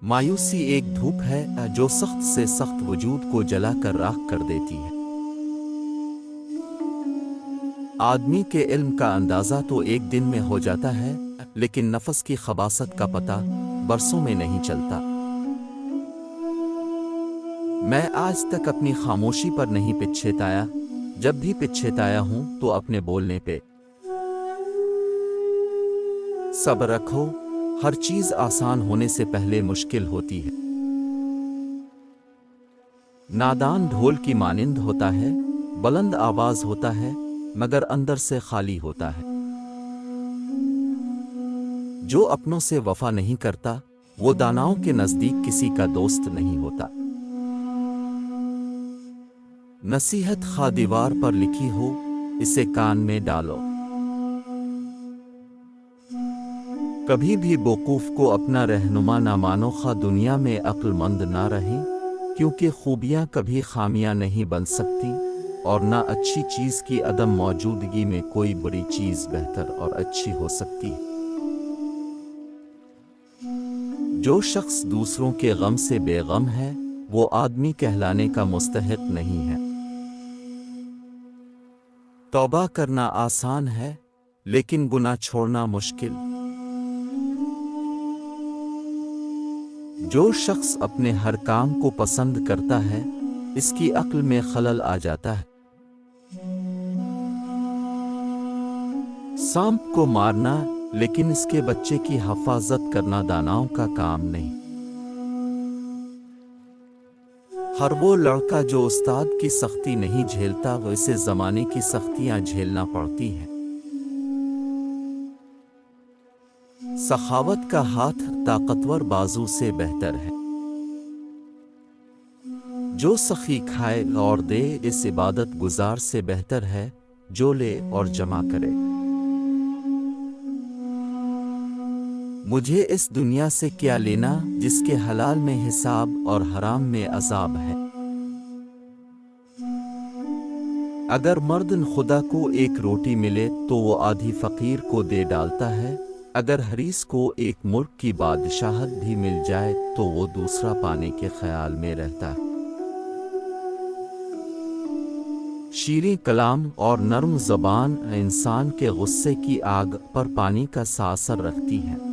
مایوسی ایک دھوپ ہے جو سخت سے سخت وجود کو جلا کر راکھ کر دیتی ہے۔ آدمی کے علم کا اندازہ تو ایک دن میں ہو جاتا ہے، لیکن نفس کی خباثت کا پتہ برسوں میں نہیں چلتا۔ میں آج تک اپنی خاموشی پر نہیں پچھتایا، جب بھی پچھتایا ہوں تو اپنے بولنے پہ۔ صبر رکھو، ہر چیز آسان ہونے سے پہلے مشکل ہوتی ہے۔ نادان ڈھول کی مانند ہوتا ہے، بلند آواز ہوتا ہے، مگر اندر سے خالی ہوتا ہے۔ جو اپنوں سے وفا نہیں کرتا، وہ داناؤں کے نزدیک کسی کا دوست نہیں ہوتا۔ نصیحت خواہ دیوار پر لکھی ہو، اسے کان میں ڈالو۔ کبھی بھی بیوقوف کو اپنا رہنما نہ مانو، خواہ دنیا میں عقل مند نہ رہے، کیونکہ خوبیاں کبھی خامیاں نہیں بن سکتی، اور نہ اچھی چیز کی عدم موجودگی میں کوئی بڑی چیز بہتر اور اچھی ہو سکتی۔ جو شخص دوسروں کے غم سے بے غم ہے، وہ آدمی کہلانے کا مستحق نہیں ہے۔ توبہ کرنا آسان ہے، لیکن گناہ چھوڑنا مشکل۔ جو شخص اپنے ہر کام کو پسند کرتا ہے، اس کی عقل میں خلل آ جاتا ہے۔ سانپ کو مارنا لیکن اس کے بچے کی حفاظت کرنا داناؤں کا کام نہیں۔ ہر وہ لڑکا جو استاد کی سختی نہیں جھیلتا، وہ اسے زمانے کی سختیاں جھیلنا پڑتی ہیں۔ سخاوت کا ہاتھ طاقتور بازو سے بہتر ہے۔ جو سخی کھائے اور دے، اس عبادت گزار سے بہتر ہے جو لے اور جمع کرے۔ مجھے اس دنیا سے کیا لینا جس کے حلال میں حساب اور حرام میں عذاب ہے۔ اگر مردن خدا کو ایک روٹی ملے تو وہ آدھی فقیر کو دے ڈالتا ہے، اگر حریص کو ایک ملک کی بادشاہت بھی مل جائے تو وہ دوسرا پانے کے خیال میں رہتا ہے۔ شیریں کلام اور نرم زبان انسان کے غصے کی آگ پر پانی کا سا اثر رکھتی ہیں۔